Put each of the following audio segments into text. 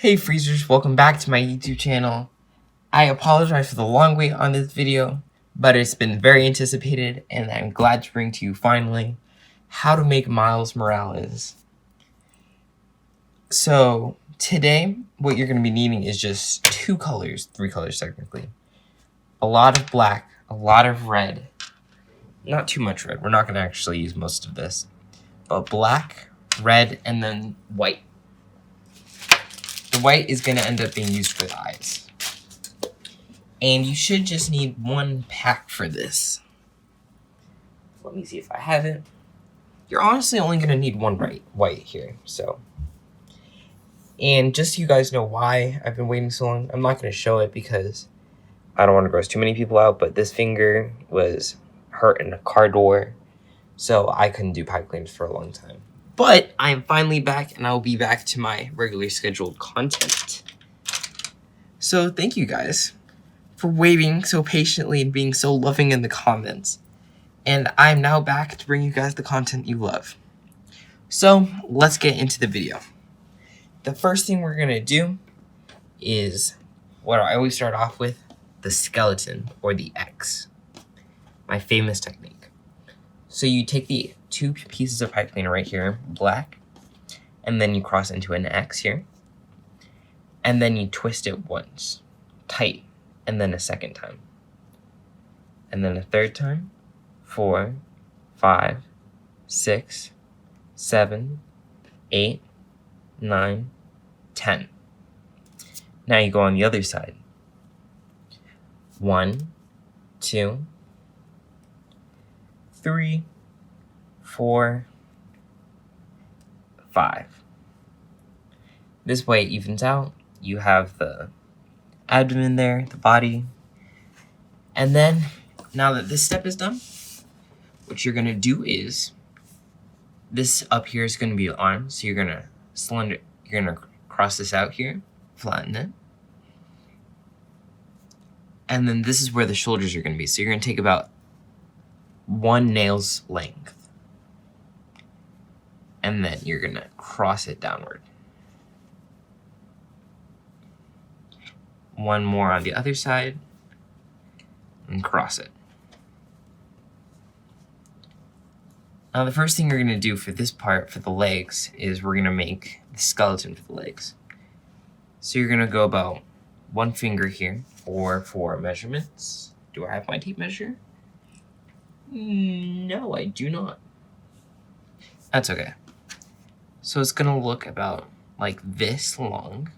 Hey freezers, welcome back to my YouTube channel. I apologize for the long wait on this video, but it's been very anticipated and I'm glad to bring to you finally how to make Miles Morales. So today what you're going to be needing is just three colors technically. A lot of black, a lot of red, not too much red, we're not going to actually use most of this, but black, red, and then white. The white is going to end up being used for the eyes. And you should just need one pack for this. Let me see if I have it. You're honestly only going to need one white here. And just so you guys know why I've been waiting so long, I'm not going to show it because I don't want to gross too many people out, but this finger was hurt in a car door, so I couldn't do pipe cleaners for a long time. But I am finally back, and I will be back to my regularly scheduled content. So thank you guys for waiting so patiently and being so loving in the comments. And I'm now back to bring you guys the content you love. So let's get into the video. The first thing we're gonna do is what I always start off with, the skeleton or the X. My famous technique. So you take the two pieces of pipe cleaner right here, black, and then you cross into an X here. And then you twist it once, tight, and then a second time. And then a third time, 4, 5, 6, 7, 8, 9, 10. Now you go on the other side. 1, 2, 3, 4, 5. This way it evens out. You have the abdomen there, the body. And then, now that this step is done, what you're gonna do is, this up here is gonna be your arm, so you're gonna cross this out here, flatten it. And then this is where the shoulders are gonna be. So you're gonna take about 1 nail's length. And then you're gonna cross it downward. One more on the other side, and cross it. Now the first thing you're gonna do for this part, for the legs, is we're gonna make the skeleton for the legs. So you're gonna go about 1 finger here, or 4 measurements. Do I have my tape measure? No, I do not. That's okay. So it's gonna look about like this long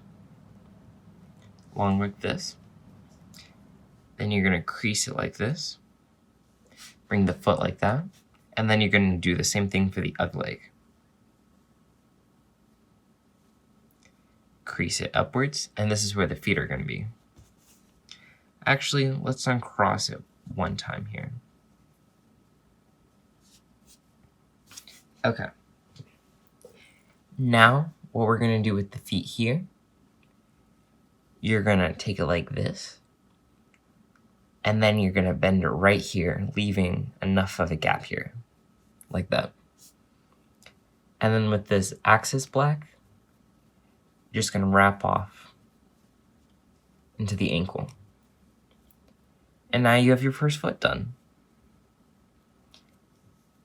like this. Then you're gonna crease it like this. Bring the foot like that. And then you're gonna do the same thing for the other leg. Crease it upwards, and this is where the feet are gonna be. Actually, let's uncross it one time here. Okay. Now, what we're gonna do with the feet here, you're gonna take it like this, and then you're gonna bend it right here, leaving enough of a gap here, like that. And then with this axis black, you're just gonna wrap off into the ankle. And now you have your first foot done.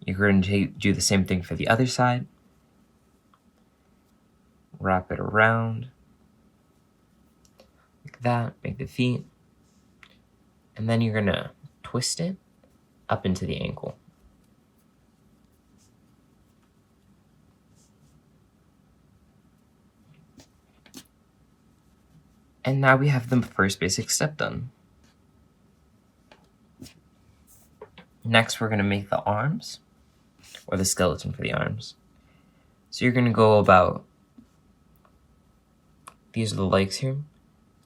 You're going to do the same thing for the other side. Wrap it around. Like that, make the feet. And then you're going to twist it up into the ankle. And now we have the first basic step done. Next, we're going to make the arms, or the skeleton for the arms. So you're going to go about, these are the legs here.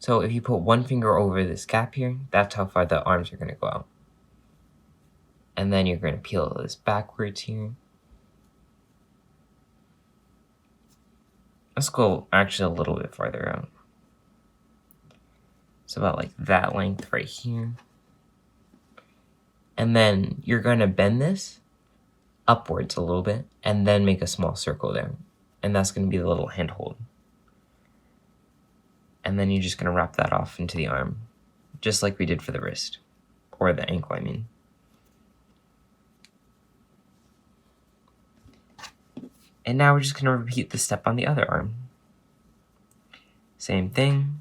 So if you put 1 finger over this gap here, that's how far the arms are going to go out. And then you're going to peel this backwards here. Let's go actually a little bit farther out. So about like that length right here. And then you're going to bend this upwards a little bit, and then make a small circle there. And that's going to be the little handhold. And then you're just going to wrap that off into the arm, just like we did for the wrist, or the ankle, I mean. And now we're just going to repeat the step on the other arm. Same thing.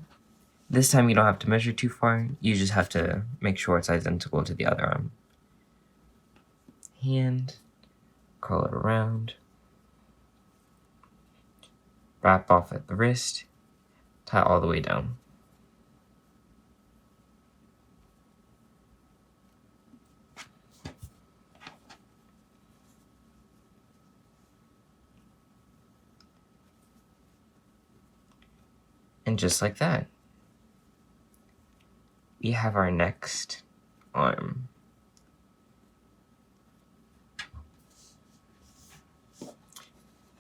This time you don't have to measure too far. You just have to make sure it's identical to the other arm. Hand, curl it around, wrap off at the wrist, tie all the way down. And just like that, we have our next arm.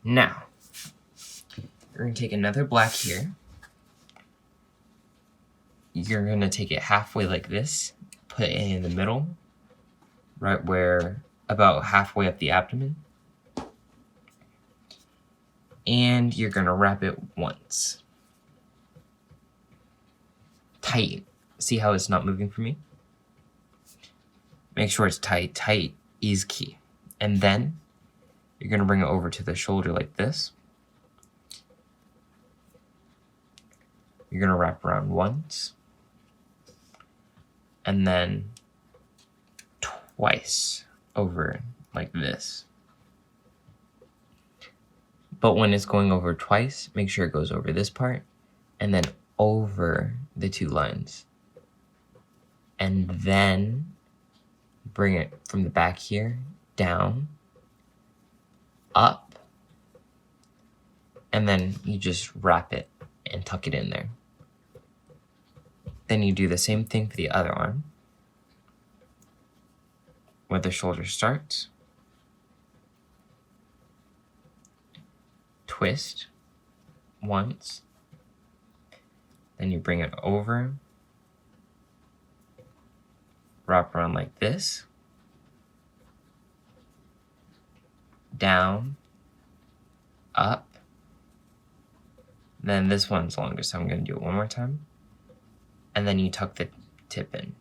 Now, we're going to take another black here. You're going to take it halfway like this, put it in the middle, right where, about halfway up the abdomen. And you're going to wrap it once. Tight. See how it's not moving for me? Make sure it's tight. Tight is key. And then you're going to bring it over to the shoulder like this. You're going to wrap around once. And then twice over like this. But when it's going over twice, make sure it goes over this part and then over the two lines. And then bring it from the back here, down, up, and then you just wrap it and tuck it in there. Then you do the same thing for the other arm, where the shoulder starts. Twist once, then you bring it over, wrap around like this, down, up, then this one's longer, so I'm going to do it one more time, and then you tuck the tip in.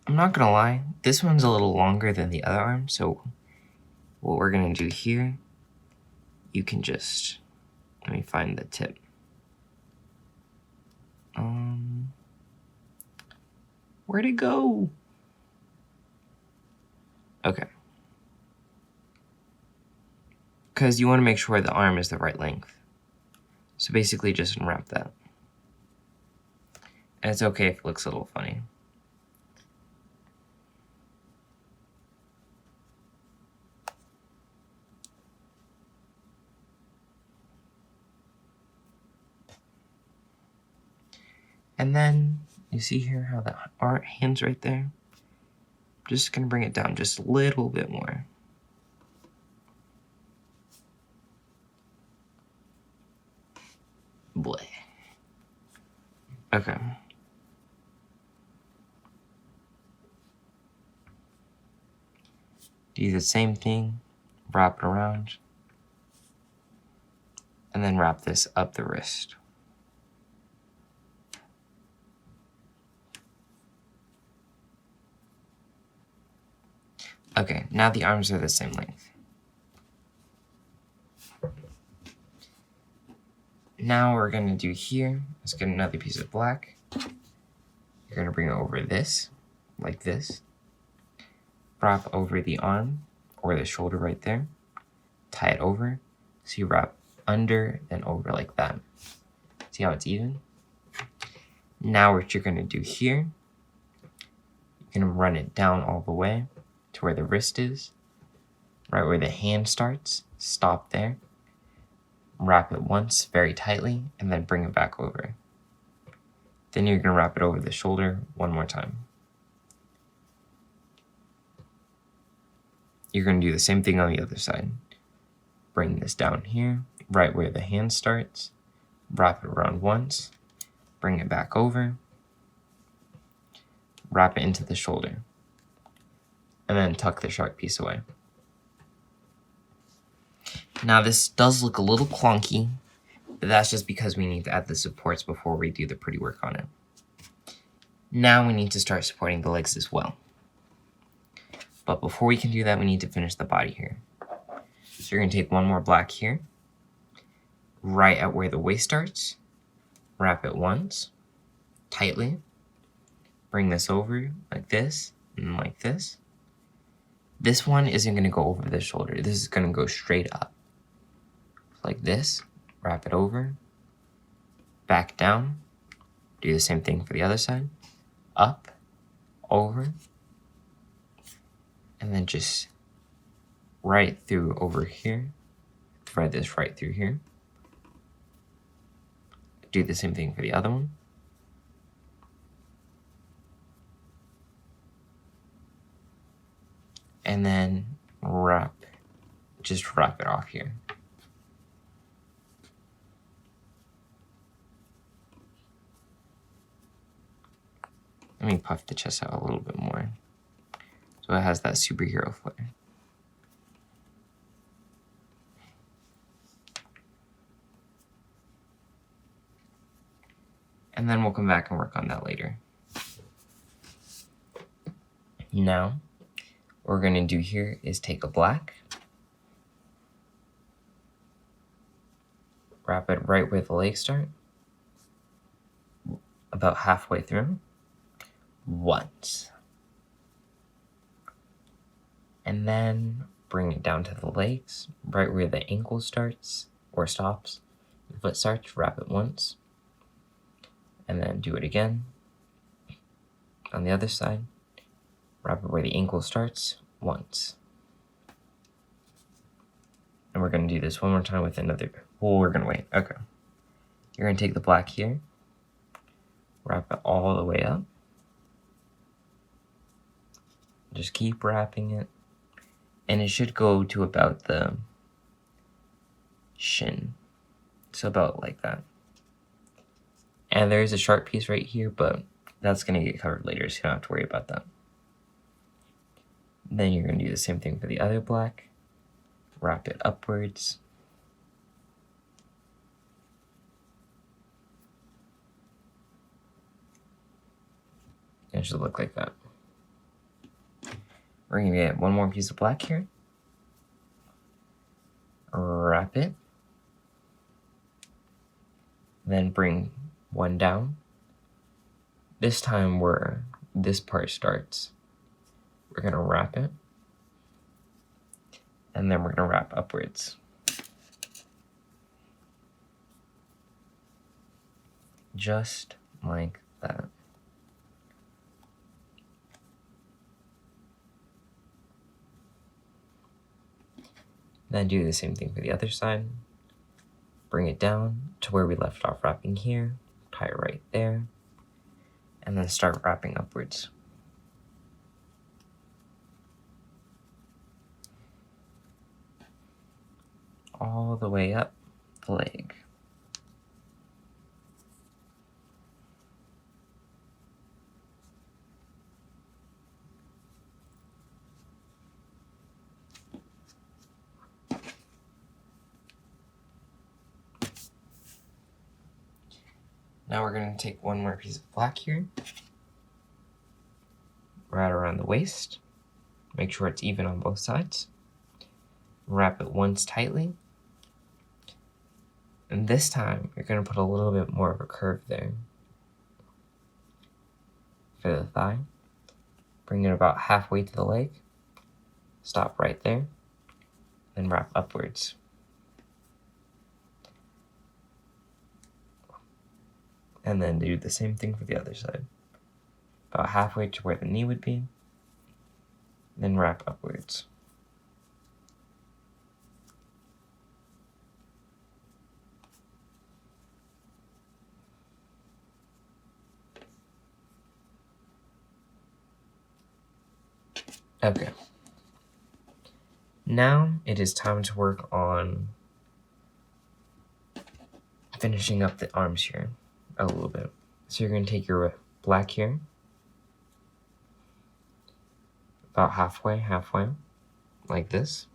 I'm not gonna lie, this one's a little longer than the other arm, so what we're gonna do here, you can just, let me find the tip. Where'd it go? Okay. Because you want to make sure the arm is the right length. So basically just unwrap that. And it's okay if it looks a little funny. And then you see here how the hand's right there? Just gonna bring it down just a little bit more. Bleh. Okay. Do the same thing, wrap it around, and then wrap this up the wrist. Okay, now the arms are the same length. Now we're gonna do here, let's get another piece of black. You're gonna bring it over this, like this. Wrap over the arm, or the shoulder right there. Tie it over, so you wrap under, then over like that. See how it's even? Now what you're gonna do here, you're gonna run it down all the way to where the wrist is, right where the hand starts, stop there, wrap it once very tightly, and then bring it back over. Then you're gonna wrap it over the shoulder one more time. You're gonna do the same thing on the other side. Bring this down here, right where the hand starts, wrap it around once, bring it back over, wrap it into the shoulder, and then tuck the shark piece away. Now this does look a little clunky, but that's just because we need to add the supports before we do the pretty work on it. Now we need to start supporting the legs as well. But before we can do that, we need to finish the body here. So you're gonna take one more black here, right at where the waist starts, wrap it once, tightly, bring this over like this, and like this. This one isn't gonna go over the shoulder, this is gonna go straight up. Like this, wrap it over, back down, do the same thing for the other side, up, over, and then just right through over here, thread this right through here. Do the same thing for the other one. And then just wrap it off here. Let me puff the chest out a little bit more so it has that superhero flair. And then we'll come back and work on that later. Now, what we're going to do here is take a black, wrap it right where the legs start, about halfway through, once. And then bring it down to the legs, right where the ankle starts or stops. The foot starts, wrap it once. And then do it again. On the other side, wrap it where the ankle starts, once. And we're going to do this one more time with another. Well, we're going to wait. Okay. You're going to take the black here, wrap it all the way up. Just keep wrapping it. And it should go to about the shin. So about like that. And there is a sharp piece right here, but that's going to get covered later, so you don't have to worry about that. Then you're going to do the same thing for the other black. Wrap it upwards. And it should look like that. We're going to get one more piece of black here. Wrap it. Then bring one down. This time where this part starts, we're going to wrap it. And then we're going to wrap upwards. Just like that. Then do the same thing for the other side. Bring it down to where we left off wrapping here. Tie it right there. And then start wrapping upwards. All the way up the leg. Now we're going to take one more piece of black here, right around the waist, make sure it's even on both sides, wrap it once tightly, and this time you're going to put a little bit more of a curve there for the thigh, bring it about halfway to the leg, stop right there, then wrap upwards. And then do the same thing for the other side. About halfway to where the knee would be. Then wrap upwards. Okay. Now it is time to work on finishing up the arms here a little bit. So you're going to take your black here, about halfway, like this.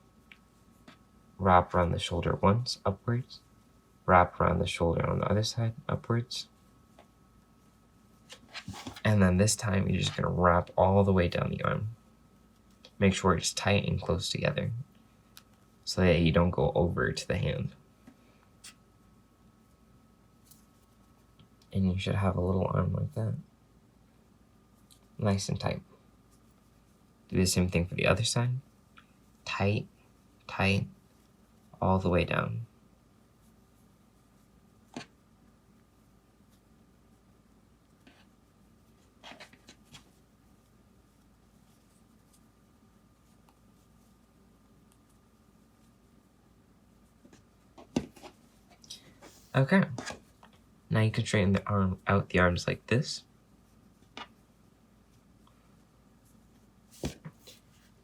Wrap around the shoulder once, upwards. Wrap around the shoulder on the other side, upwards. And then this time, you're just gonna wrap all the way down the arm. Make sure it's tight and close together so that you don't go over to the hand. And you should have a little arm like that. Nice and tight. Do the same thing for the other side. Tight, tight, all the way down. Okay. Now you can straighten the arm out the arms like this.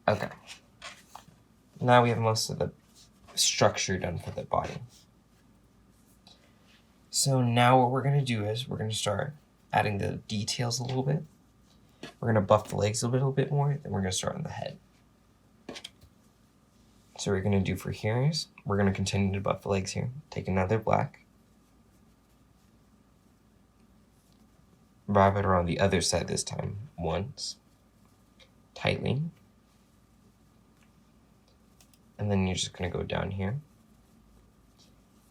Okay. Now we have most of the structure done for the body. So now what we're gonna do is we're gonna start adding the details a little bit. We're gonna buff the legs a little bit more, then we're gonna start on the head. So what we're gonna do for here is we're gonna continue to buff the legs here. Take another black. Wrap it around the other side this time, once, tightly. And then you're just gonna go down here.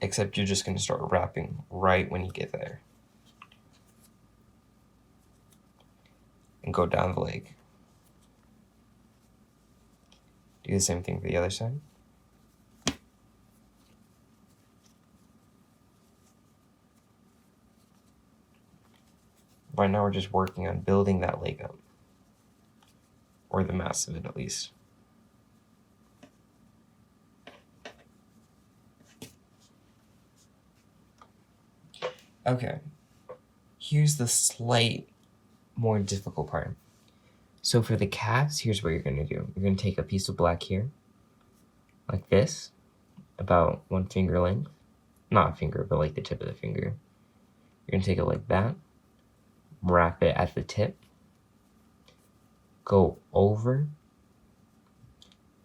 Except you're just gonna start wrapping right when you get there. And go down the leg. Do the same thing for the other side. Right now we're just working on building that leg up. Or the mass of it at least. Okay, here's the slight more difficult part. So for the calves, here's what you're gonna do. You're gonna take a piece of black here, like this, about 1 finger length. Not a finger, but like the tip of the finger. You're gonna take it like that, wrap it at the tip, go over,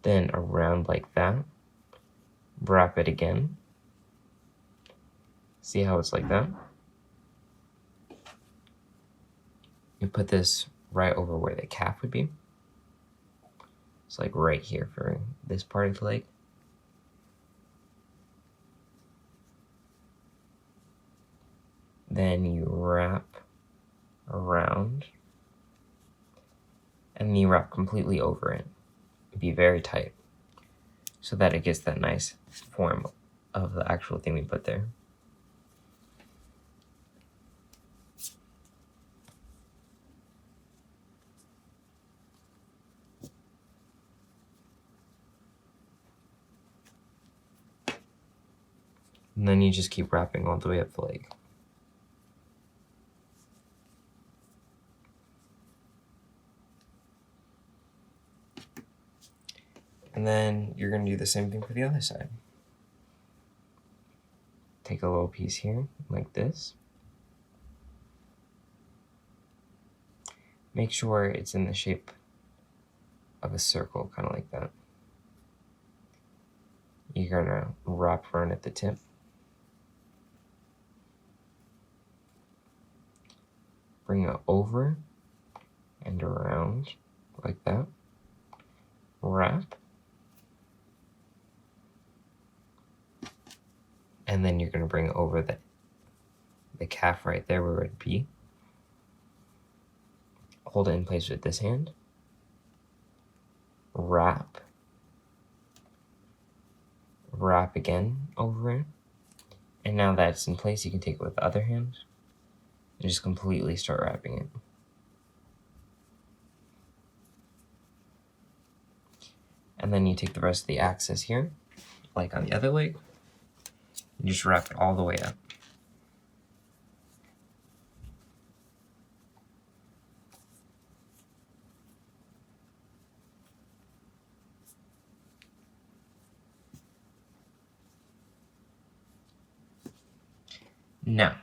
then around like that, wrap it again. See how it's like that? You put this right over where the calf would be. It's like right here for this part of the leg. Then you wrap around, and then you wrap completely over it. Be very tight, so that it gets that nice form of the actual thing we put there. And then you just keep wrapping all the way up the leg. And then you're going to do the same thing for the other side. Take a little piece here, like this. Make sure it's in the shape of a circle, kind of like that. You're going to wrap around at the tip. Bring it over and around like that. Wrap. And then you're going to bring it over the calf right there where it would be. Hold it in place with this hand. Wrap. Wrap again over it. And now that it's in place, you can take it with the other hand and just completely start wrapping it. And then you take the rest of the axis here, like on the other leg, and just wrap it all the way up. Now,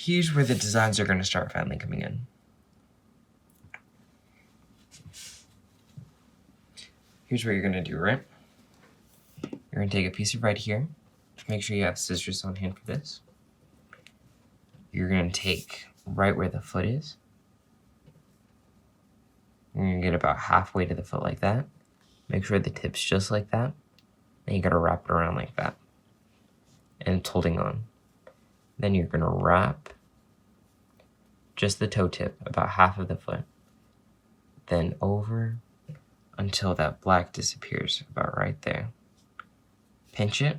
here's where the designs are going to start finally coming in. Here's what you're going to do, right? You're going to take a piece of red here. Make sure you have scissors on hand for this. You're going to take right where the foot is. You're going to get about halfway to the foot like that. Make sure the tip's just like that. Then you got to wrap it around like that. And it's holding on. Then you're going to wrap just the toe tip, about half of the foot. Then over until that black disappears about right there. Pinch it.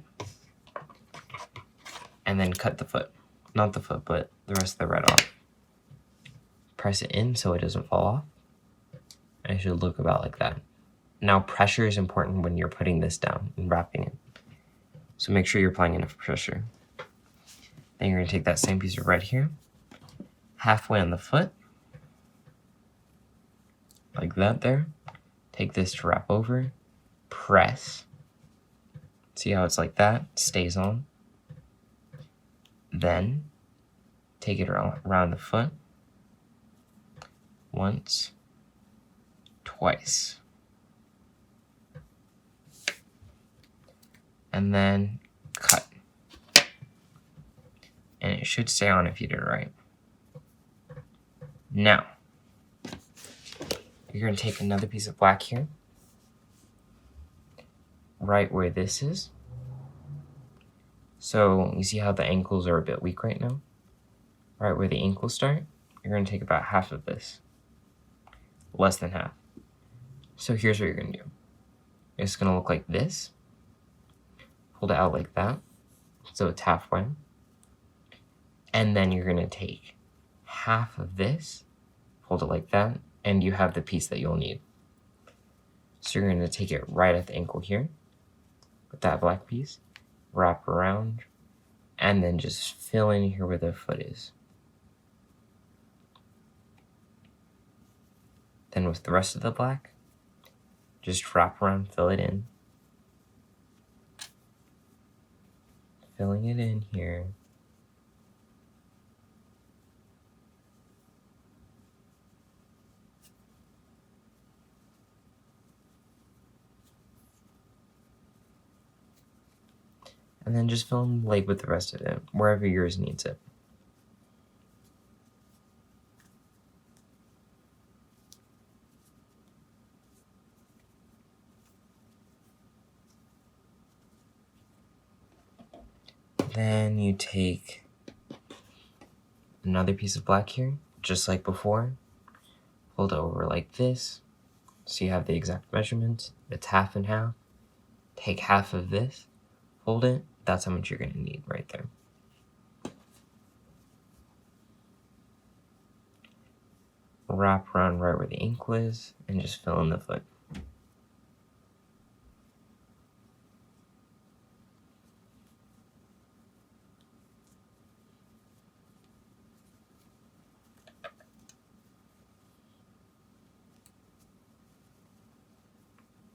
And then cut the foot. Not the foot, but the rest of the red off. Press it in so it doesn't fall off. And it should look about like that. Now, pressure is important when you're putting this down and wrapping it. So make sure you're applying enough pressure. Then you're going to take that same piece of red here, halfway on the foot, like that there. Take this to wrap over, press. See how it's like that? Stays on. Then take it around the foot once, twice. And then cut. And it should stay on if you did it right. Now, you're going to take another piece of black here, right where this is. So you see how the ankles are a bit weak right now? Right where the ankles start, you're going to take about half of this. Less than half. So here's what you're going to do. It's going to look like this. Hold it out like that, so it's halfway. And then you're going to take half of this, hold it like that, and you have the piece that you'll need. So you're going to take it right at the ankle here, with that black piece, wrap around, and then just fill in here where the foot is. Then with the rest of the black, just wrap around, fill it in. Filling it in here. And then just fill in the leg with the rest of it, wherever yours needs it. Then you take another piece of black here, just like before. Hold it over like this, so you have the exact measurement. It's half and half. Take half of this, hold it. That's how much you're going to need right there. Wrap around right where the ankle is, and just fill in the foot.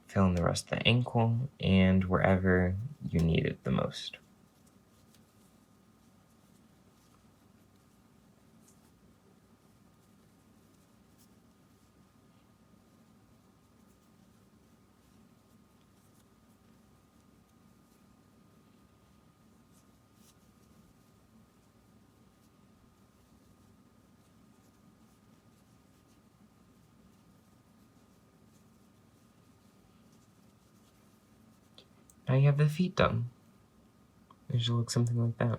Fill in the rest of the ankle and wherever you need it the most. Now you have the feet done. It should look something like that.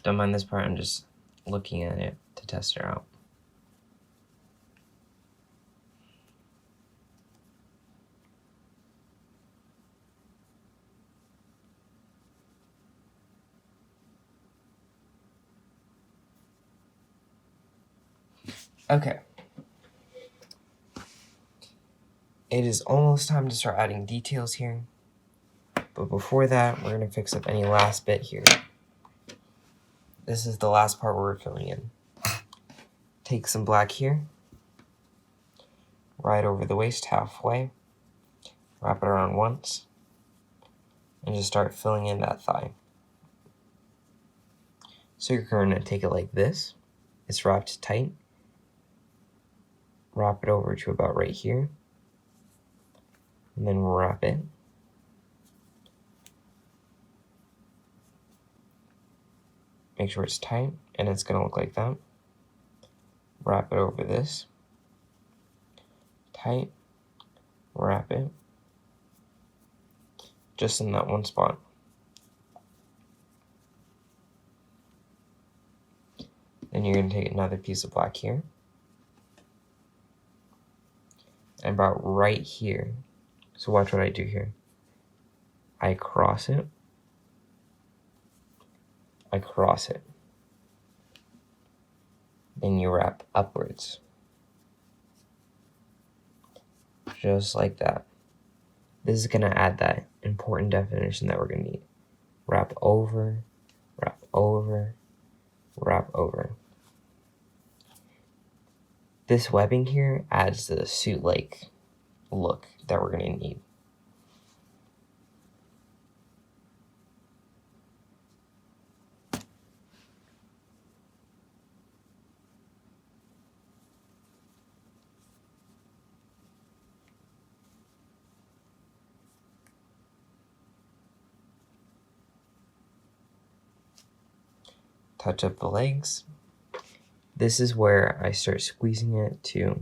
Don't mind this part, I'm just looking at it to test her out. Okay. It is almost time to start adding details here. But before that, we're going to fix up any last bit here. This is the last part where we're filling in. Take some black here. right over the waist halfway, wrap it around once, and just start filling in that thigh. So you're going to take it like this. It's wrapped tight. Wrap it over to about right here, and then wrap it. Make sure it's tight, and it's going to look like that. Wrap it over this. Tight. Wrap it. Just in that one spot. Then you're going to take another piece of black here. And about right here. So watch what I do here. I cross it. I cross it. Then you wrap upwards. Just like that. This is going to add that important definition that we're going to need. Wrap over, wrap over, wrap over. This webbing here adds the suit-like look that we're going to need. Touch up the legs. This is where I start squeezing it to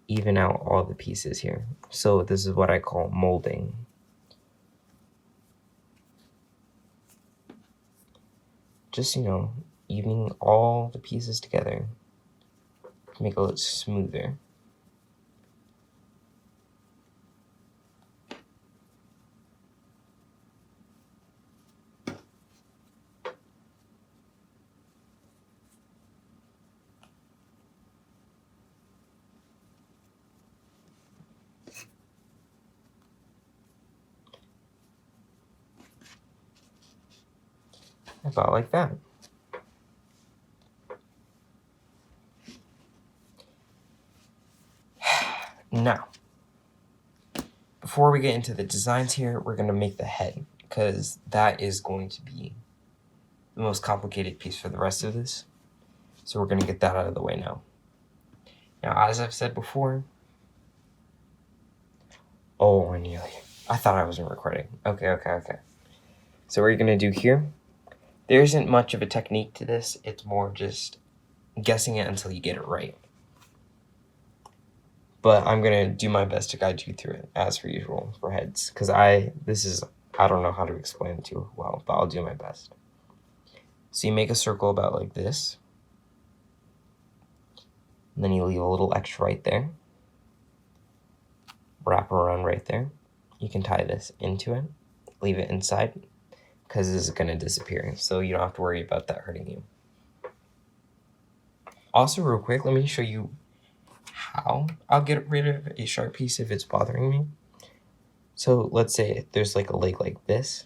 even out all the pieces here. So this is what I call molding. Just, evening all the pieces together to make it look smoother. About like that. Now, before we get into the designs here, we're going to make the head, because that is going to be the most complicated piece for the rest of this. So we're going to get that out of the way now. Now, as I've said before, I thought I wasn't recording. Okay. So what you're going to do here, there isn't much of a technique to this. It's more just guessing it until you get it right. But I'm going to do my best to guide you through it, as per usual, for heads. Because I don't know how to explain it too well, but I'll do my best. So you make a circle about like this. And then you leave a little extra right there. Wrap around right there. You can tie this into it. Leave it inside, because this is going to disappear. So you don't have to worry about that hurting you. Also, real quick, let me show you how I'll get rid of a sharp piece if it's bothering me. So let's say there's like a leg like this,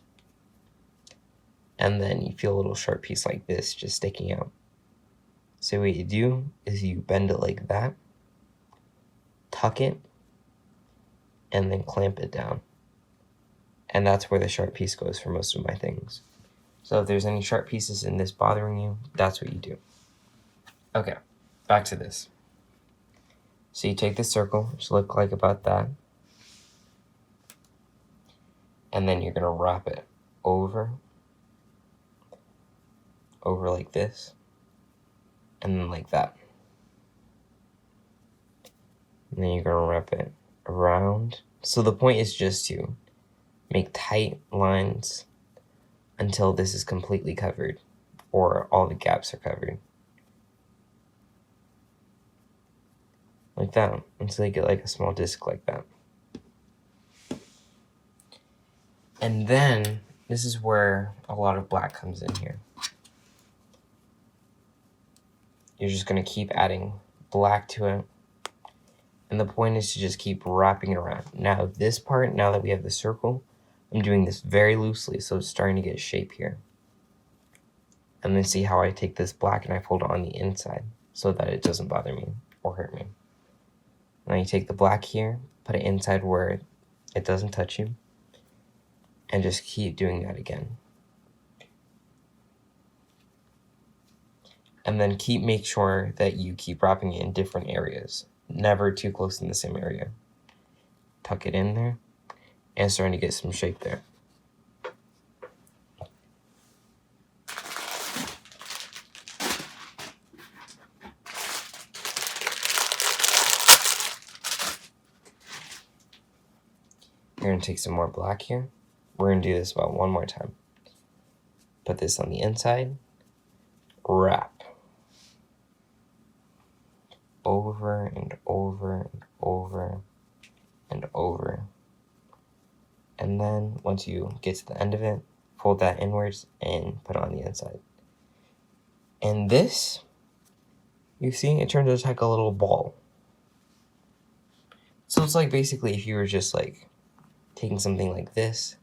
and then you feel a little sharp piece like this just sticking out. So what you do is you bend it like that, tuck it, and then clamp it down. And that's where the sharp piece goes for most of my things. So if there's any sharp pieces in this bothering you, that's what you do. Okay, back to this. So you take this circle, which look like about that, and then you're gonna wrap it over like this, and then like that. And then you're gonna wrap it around. So the point is just to make tight lines until this is completely covered, or all the gaps are covered. Like that, until you get like a small disc like that. And then, this is where a lot of black comes in here. You're just gonna keep adding black to it. And the point is to just keep wrapping it around. Now this part, now that we have the circle, I'm doing this very loosely, so it's starting to get shape here. And then see how I take this black and I fold it on the inside so that it doesn't bother me or hurt me. Now you take the black here, put it inside where it doesn't touch you, and just keep doing that again. And then make sure that you keep wrapping it in different areas, never too close in the same area. Tuck it in there, and it's starting to get some shape there. You're going to take some more black here. We're going to do this about one more time. Put this on the inside. Wrap. Over and over and over and over. And then once you get to the end of it, fold that inwards and put it on the inside. And this, you see, it turns into like a little ball. So it's like basically if you were just like taking something like this,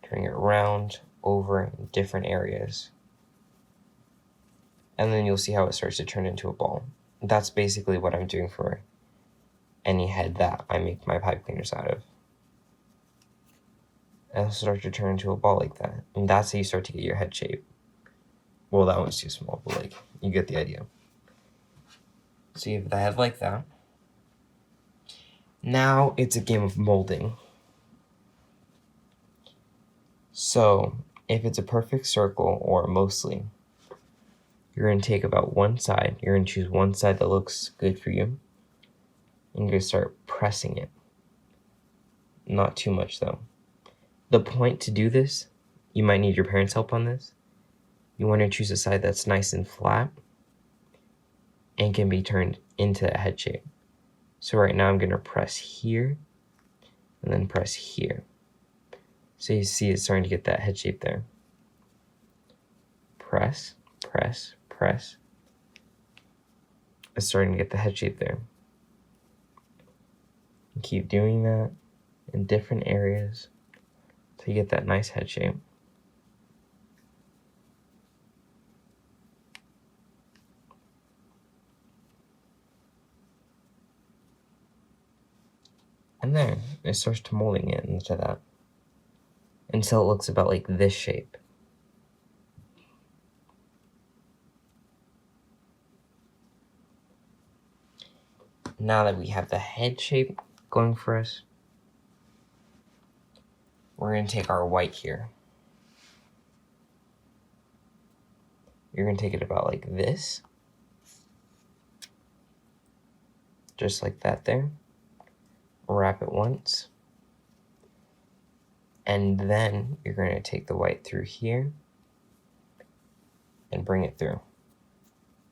turning it around, over in different areas. And then you'll see how it starts to turn into a ball. That's basically what I'm doing for any head that I make my pipe cleaners out of. It'll start to turn into a ball like that. And that's how you start to get your head shape. Well, that one's too small, but like, you get the idea. So you have the head like that. Now it's a game of molding. So if it's a perfect circle, or mostly, you're going to take about one side. You're going to choose one side that looks good for you. And you're going to start pressing it. Not too much, though. The point to do this, you might need your parents' help on this. You want to choose a side that's nice and flat and can be turned into a head shape. So right now I'm going to press here and then press here. So you see it's starting to get that head shape there. Press, press, press. It's starting to get the head shape there. And keep doing that in different areas till you get that nice head shape. And there, it starts to molding it into that. Until it looks about like this shape. Now that we have the head shape going for us, we're going to take our white here. You're going to take it about like this. Just like that there. Wrap it once. And then you're going to take the white through here and bring it through.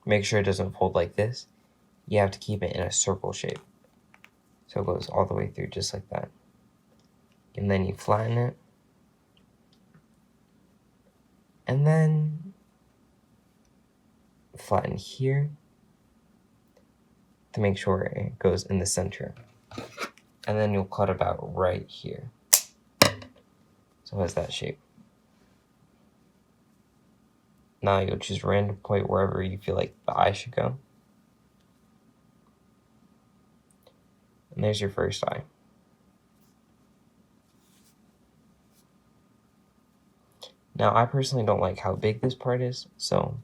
Make sure it doesn't fold like this. You have to keep it in a circle shape. So it goes all the way through just like that. And then you flatten it. And then flatten here to make sure it goes in the center. And then you'll cut about right here. So it has that shape. Now you'll choose a random point wherever you feel like the eye should go. And there's your first eye. Now I personally don't like how big this part is, so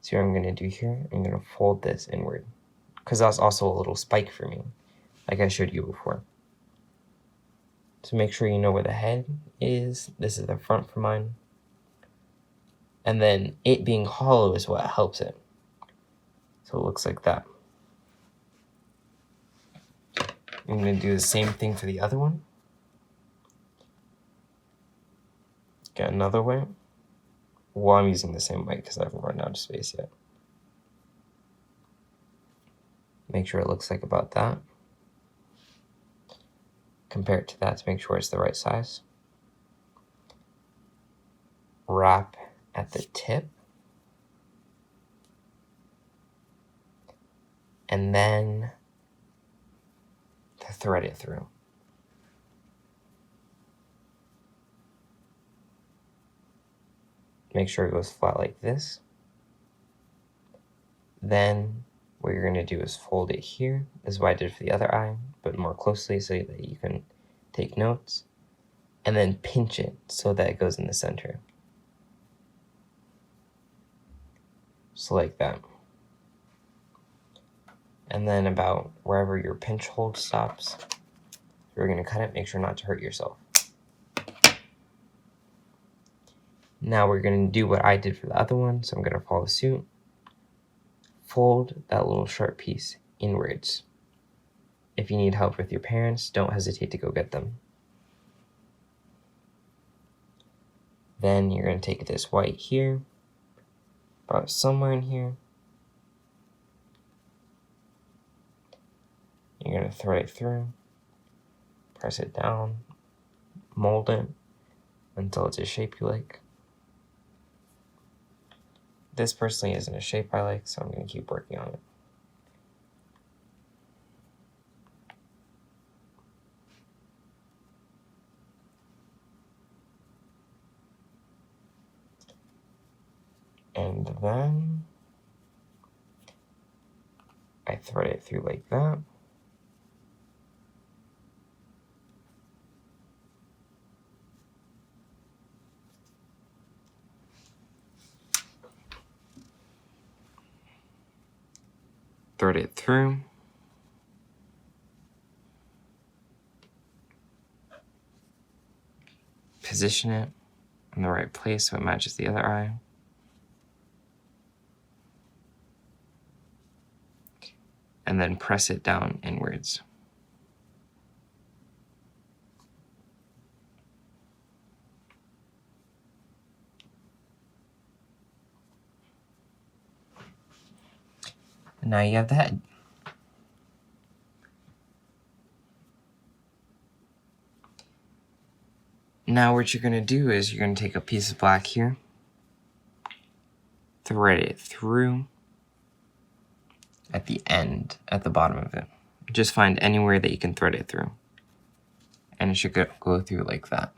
see what I'm going to do here? I'm going to fold this inward. Because that's also a little spike for me, like I showed you before. So make sure you know where the head is. This is the front for mine. And then it being hollow is what helps it. So it looks like that. I'm going to do the same thing for the other one. Get another way. Well, I'm using the same way because I haven't run out of space yet. Make sure it looks like about that. Compare it to that to make sure it's the right size. Wrap at the tip. And then thread it through. Make sure it goes flat like this. Then what you're going to do is fold it here. This is what I did for the other eye, but more closely so that you can take notes. And then pinch it so that it goes in the center. So like that. And then about wherever your pinch hold stops, you're going to cut it. Make sure not to hurt yourself. Now we're going to do what I did for the other one, so I'm going to follow suit. Fold that little sharp piece inwards. If you need help with your parents, don't hesitate to go get them. Then you're going to take this white here, about somewhere in here. You're going to thread it through, press it down, mold it until it's a shape you like. This personally isn't a shape I like, so I'm going to keep working on it. And then I thread it through like that. Thread it through. Position it in the right place so it matches the other eye. And then press it down inwards. And now you have the head. Now what you're going to do is you're going to take a piece of black here, thread it through at the end, at the bottom of it. Just find anywhere that you can thread it through. And it should go through like that.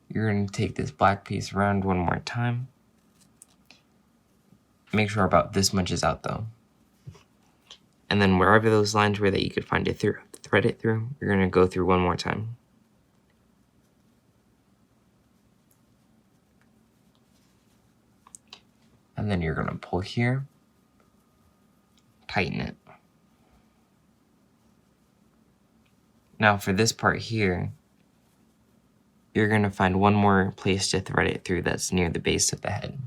You're going to take this black piece around one more time. Make sure about this much is out though. And then wherever those lines were that you could find it through, thread it through, you're going to go through one more time. And then you're going to pull here, tighten it. Now for this part here, you're going to find one more place to thread it through that's near the base of the head.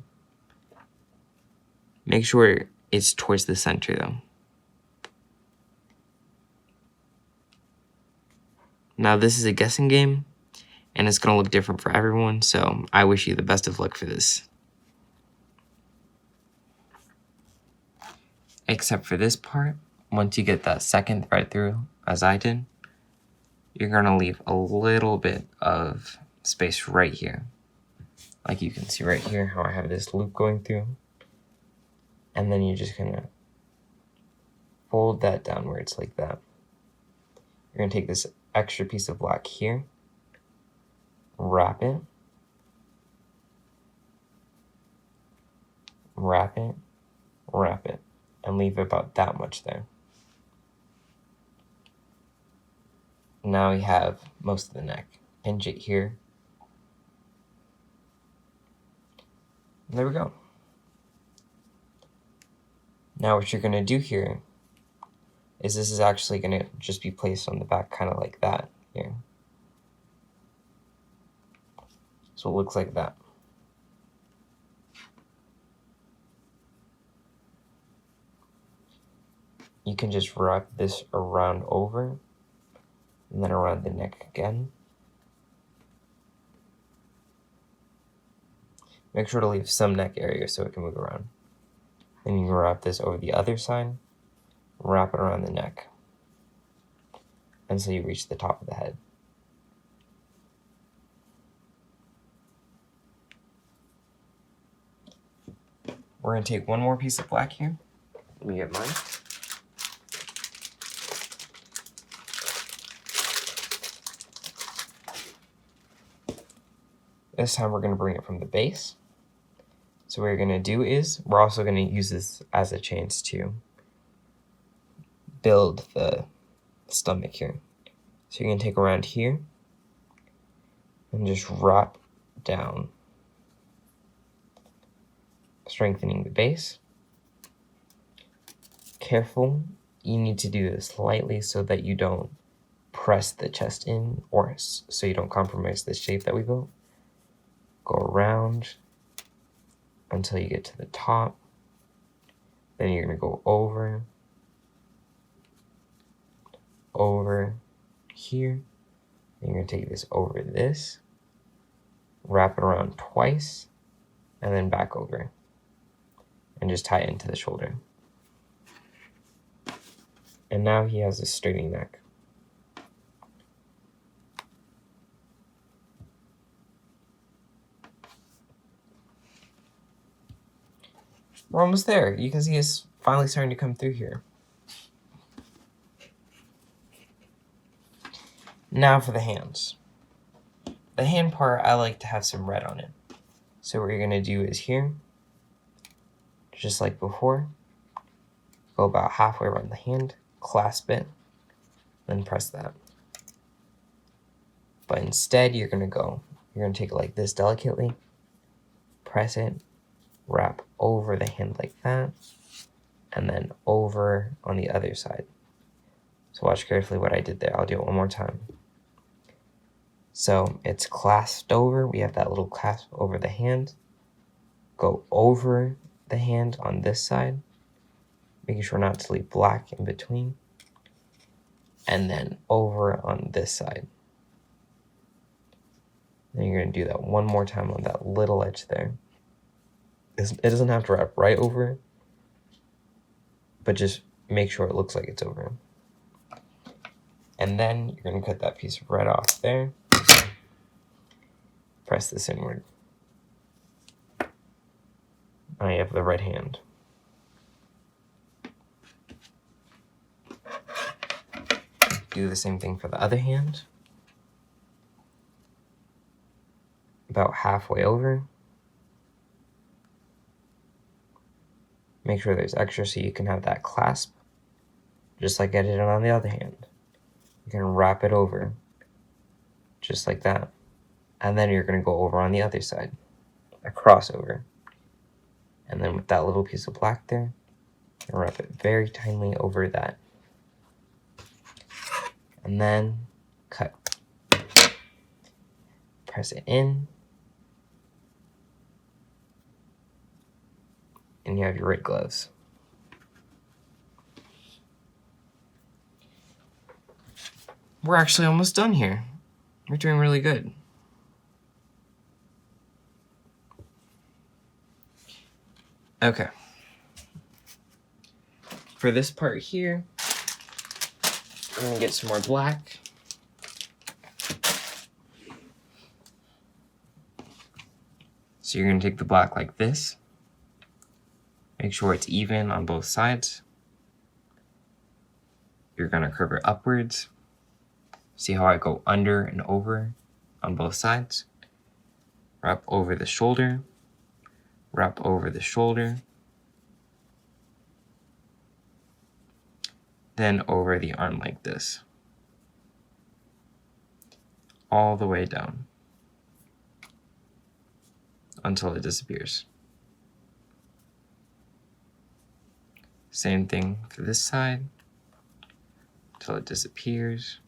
Make sure it's towards the center though. Now this is a guessing game, and it's going to look different for everyone, so I wish you the best of luck for this. Except for this part, once you get that second thread through, as I did, you're going to leave a little bit of space right here. Like you can see right here how I have this loop going through. And then you're just going to fold that downwards like that. You're going to take this extra piece of black here, wrap it, wrap it, wrap it, and leave about that much there. Now we have most of the neck. Pinch it here. And there we go. Now what you're going to do here is this is actually going to just be placed on the back kind of like that here. So it looks like that. You can just wrap this around over and then around the neck again. Make sure to leave some neck area so it can move around. Then you can wrap this over the other side, wrap it around the neck until you reach the top of the head. We're going to take one more piece of black here. Let me get mine. This time we're going to bring it from the base. So what we're gonna do is, we're also gonna use this as a chance to build the stomach here. So you're gonna take around here and just wrap down, strengthening the base. Careful, you need to do this lightly so that you don't press the chest in, or so you don't compromise the shape that we built. Go around until you get to the top. Then you're gonna go over here. Then you're gonna take this over this, wrap it around twice, and then back over, and just tie it into the shoulder. And now he has a sturdy neck. We're almost there. You can see it's finally starting to come through here. Now for the hands. The hand part, I like to have some red on it. So what you're gonna do is here, just like before, go about halfway around the hand, clasp it, then press that. But instead, you're gonna take it like this delicately, press it, wrap over the hand like that, and then over on the other side. So watch carefully what I did there. I'll do it one more time. So it's clasped over. We have that little clasp over the hand. Go over the hand on this side, making sure not to leave black in between. And then over on this side. Then you're going to do that one more time on that little edge there. It doesn't have to wrap right over it, but just make sure it looks like it's over. And then you're going to cut that piece right off there. Press this inward. Now you have the right hand. Do the same thing for the other hand. About halfway over. Make sure there's extra so you can have that clasp, just like I did it on the other hand. You're going to wrap it over, just like that. And then you're going to go over on the other side, a crossover. And then with that little piece of black there, wrap it very tightly over that. And then cut. Press it in. And you have your red gloves. We're actually almost done here. We're doing really good. Okay. For this part here, I'm gonna get some more black. So you're gonna take the black like this. Make sure it's even on both sides. You're gonna curve it upwards. See how I go under and over on both sides? Wrap over the shoulder. Wrap over the shoulder. Then over the arm like this. All the way down. Until it disappears. Same thing for this side. Until it disappears.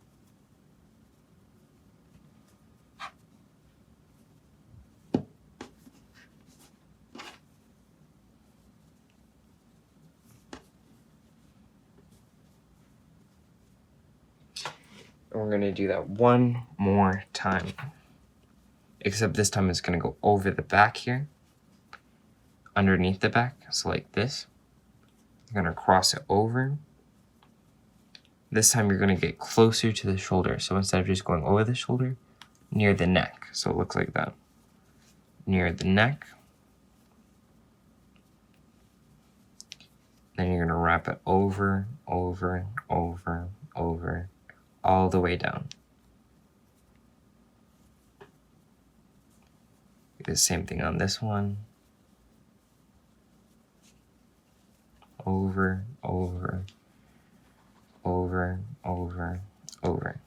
And we're going to do that one more time. Except this time it's going to go over the back here. Underneath the back, so like this. You're going to cross it over. This time you're going to get closer to the shoulder. So instead of just going over the shoulder, near the neck. So it looks like that. Near the neck. Then you're going to wrap it over, over, over, over, all the way down. Do the same thing on this one. over, over, over, over, over.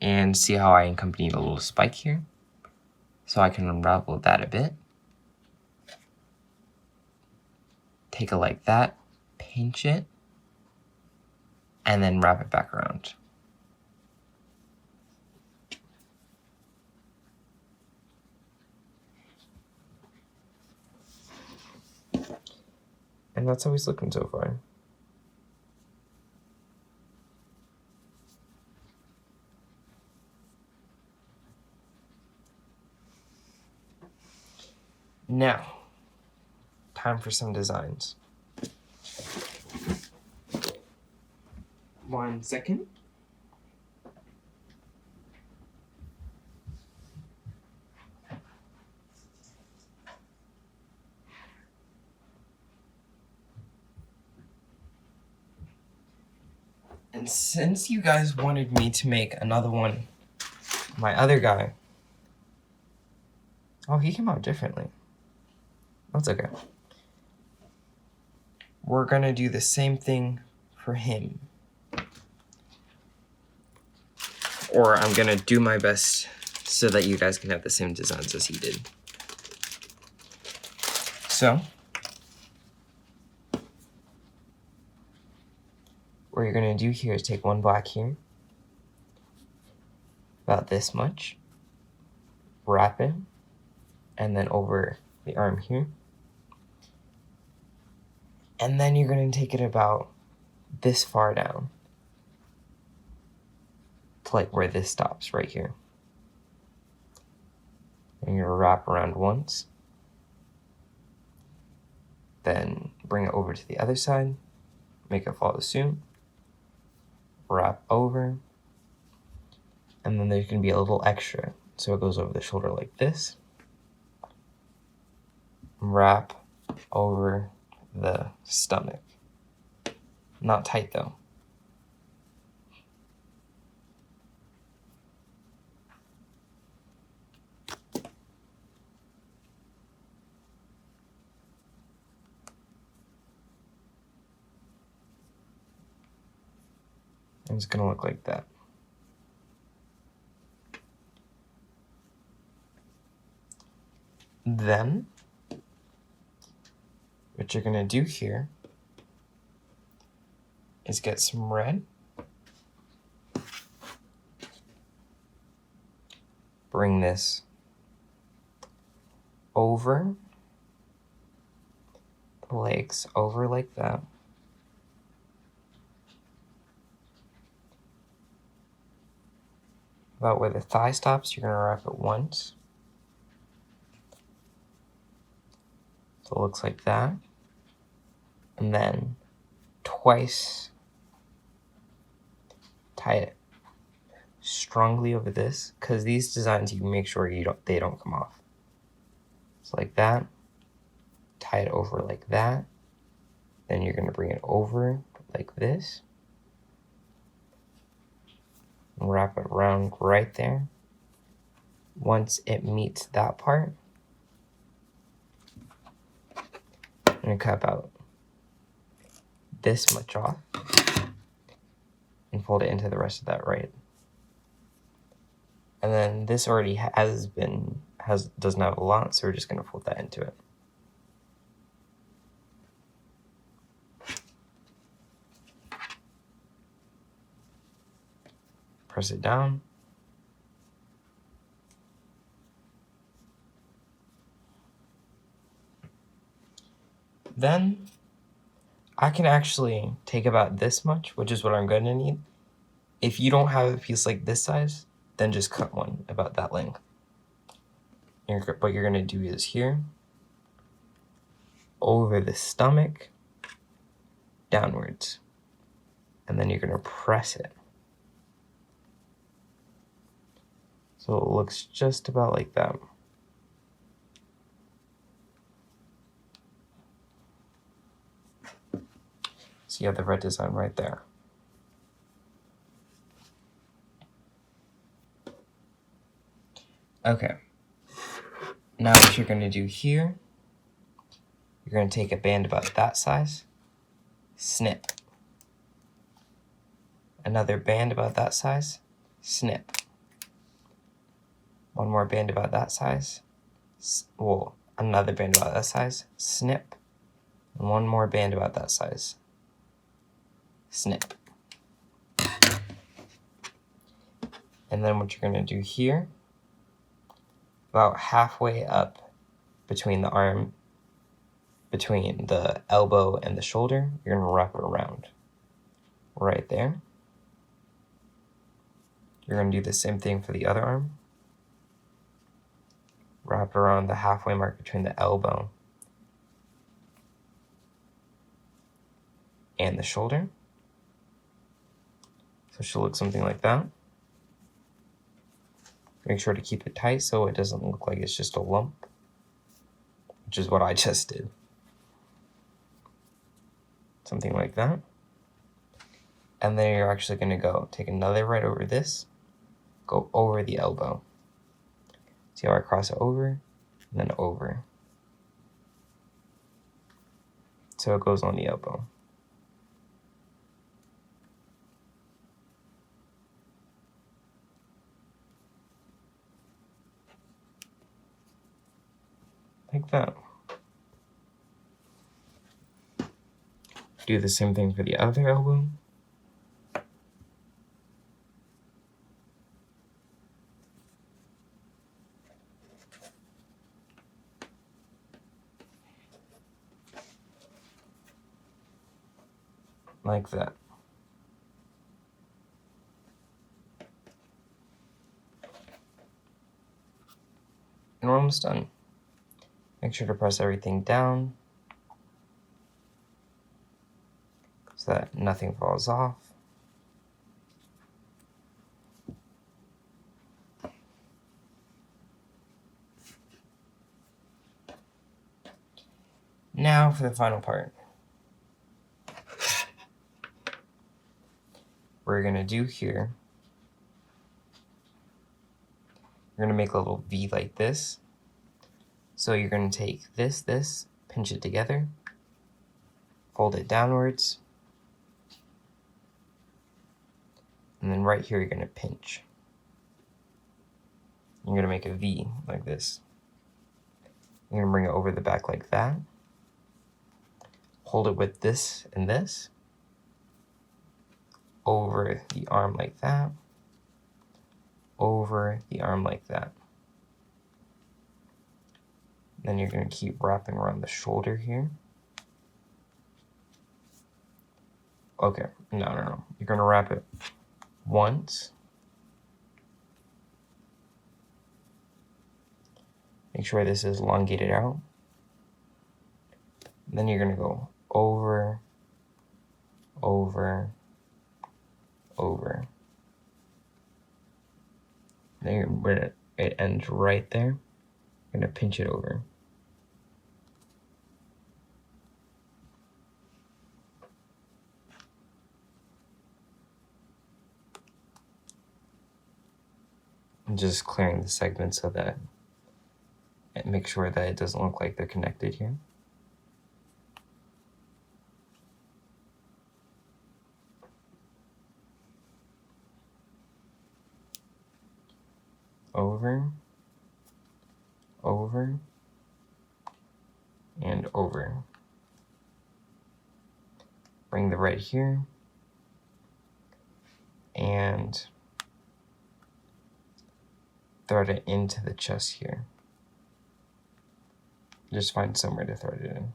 And see how I accompanied a little spike here? So I can unravel that a bit. Take it like that, pinch it, and then wrap it back around. And that's how he's looking so far. Now, time for some designs. 1 second. And since you guys wanted me to make another one, my other guy, oh, he came out differently. That's okay. We're gonna do the same thing for him. Or I'm gonna do my best so that you guys can have the same designs as he did. So, what you're gonna do here is take one black here, about this much, wrap it, and then over the arm here. And then you're gonna take it about this far down to like where this stops, right here. And you're gonna wrap around once, then bring it over to the other side, make it follow suit, wrap over, and then there's gonna be a little extra. So it goes over the shoulder like this, wrap over the stomach. Not tight though. And it's gonna look like that. Then, what you're gonna do here is get some red, bring this over the legs, over like that. About where the thigh stops, you're gonna wrap it once. So it looks like that. And then twice tie it strongly over this, because these designs you can make sure they don't come off. So like that, tie it over like that, then you're gonna bring it over like this, and wrap it around right there. Once it meets that part, I'm gonna cut about this much off and fold it into the rest of that right. And then this already doesn't have a lot, so we're just gonna fold that into it. Press it down. Then I can actually take about this much, which is what I'm gonna need. If you don't have a piece like this size, then just cut one about that length. What you're gonna do is here, over the stomach, downwards. And then you're gonna press it. So it looks just about like that. So you have the red design right there. Okay. Now what you're going to do here, you're going to take a band about that size, snip. Another band about that size, snip. One more band about that size, another band about that size, snip. And one more band about that size, snip. And then what you're going to do here, about halfway up between the arm, between the elbow and the shoulder, you're going to wrap it around. Right there. You're going to do the same thing for the other arm. Wrap it around the halfway mark between the elbow and the shoulder. So it should look something like that. Make sure to keep it tight so it doesn't look like it's just a lump, which is what I just did. Something like that. And then you're actually going to go take another right over this, go over the elbow. See how I cross it over and then over. So it goes on the elbow. Like that. Do the same thing for the other elbow. Like that. And we're almost done. Make sure to press everything down so that nothing falls off. Now for the final part. We're going to do here, you're going to make a little V like this. So you're going to take this, pinch it together, fold it downwards, and then right here you're going to pinch. You're going to make a V like this. You're going to bring it over the back like that. Hold it with this and this. Over the arm like that. Over the arm like that. Then you're going to keep wrapping around the shoulder here. Okay, no. You're going to wrap it once. Make sure this is elongated out. And then you're going to go over, over, over. Then when it ends right there, you're going to pinch it over. And just clearing the segments so that and make sure that it doesn't look like they're connected here. Over, over, and over. Bring the right here, and thread it into the chest here. Just find somewhere to thread it in.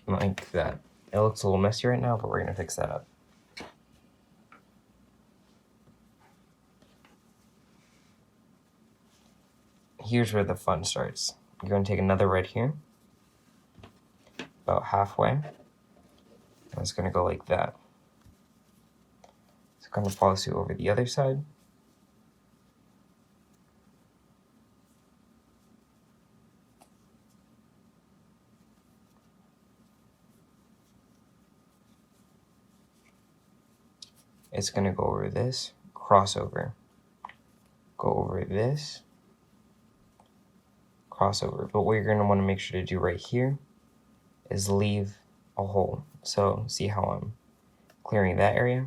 Like that. It looks a little messy right now, but we're gonna fix that up. Here's where the fun starts. You're gonna take another red here, about halfway, and it's gonna go like that. gonna follow suit over the other side. It's gonna go over this, crossover. Go over this, crossover. But what you're gonna wanna make sure to do right here is leave a hole. So see how I'm clearing that area?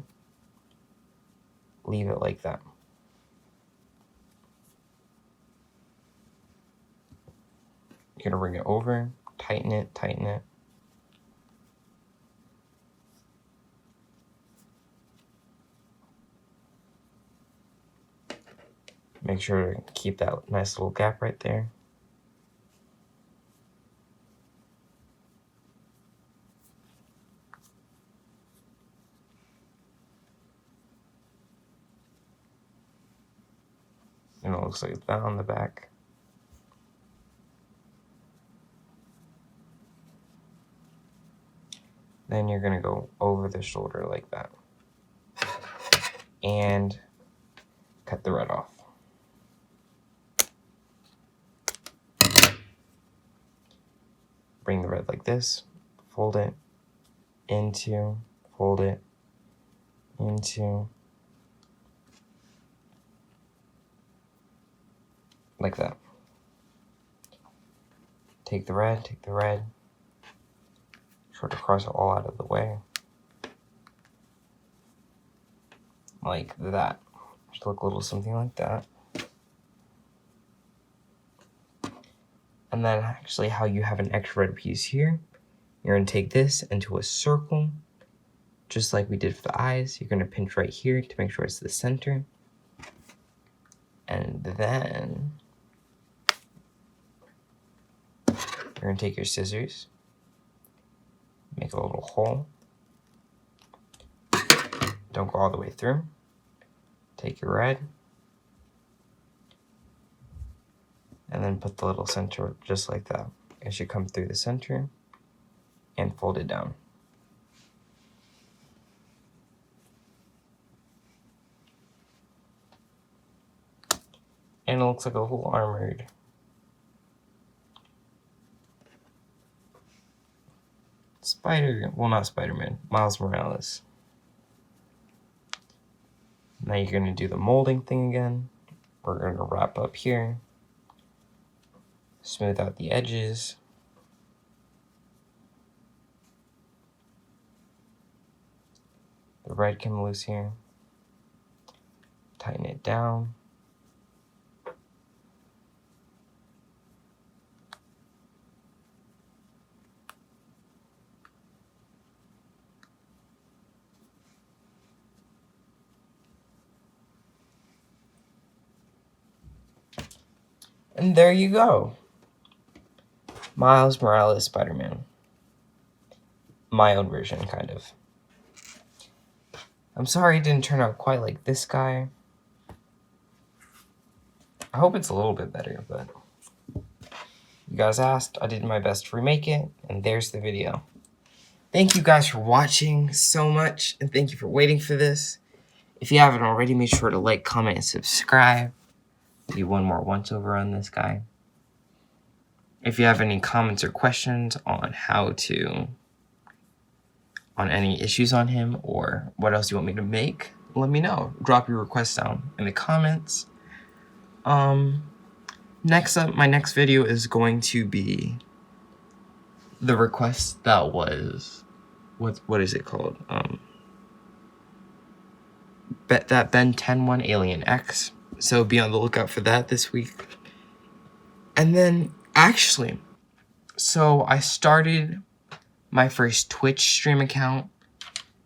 Leave it like that. You're gonna bring it over, tighten it, tighten it. Make sure to keep that nice little gap right there. And it looks like that on the back. Then you're gonna go over the shoulder like that. And cut the red off. Bring the red like this, fold it into, fold it into, like that. Take the red, sort of cross it all out of the way. Like that. Should look a little something like that. And then actually how you have an extra red piece here, you're gonna take this into a circle, just like we did for the eyes. You're gonna pinch right here to make sure it's the center. And then you're gonna take your scissors, make a little hole. Don't go all the way through. Take your red, and then put the little center just like that. It should come through the center and fold it down. And it looks like a little armored not Spider-Man, Miles Morales. Now you're gonna do the molding thing again. We're gonna wrap up here, smooth out the edges. The red came loose here. Tighten it down. And there you go. Miles Morales Spider-Man. My own version, kind of. I'm sorry it didn't turn out quite like this guy. I hope it's a little bit better, but you guys asked, I did my best to remake it, and there's the video. Thank you guys for watching so much, and thank you for waiting for this. If you haven't already, make sure to like, comment, and subscribe. Do one more once-over on this guy. If you have any comments or questions on any issues on him, or what else you want me to make, let me know. Drop your requests down in the comments. Next up, my next video is going to be the request that was, what is it called? That Ben 10 one Alien X. So be on the lookout for that this week. And then, actually, so I started my first Twitch stream account.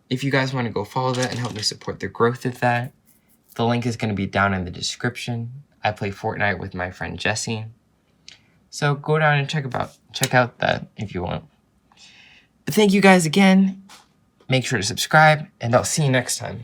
If you guys want to go follow that and help me support the growth of that, the link is going to be down in the description. I play Fortnite with my friend Jesse. So go down and check out that if you want. But thank you guys again. Make sure to subscribe, and I'll see you next time.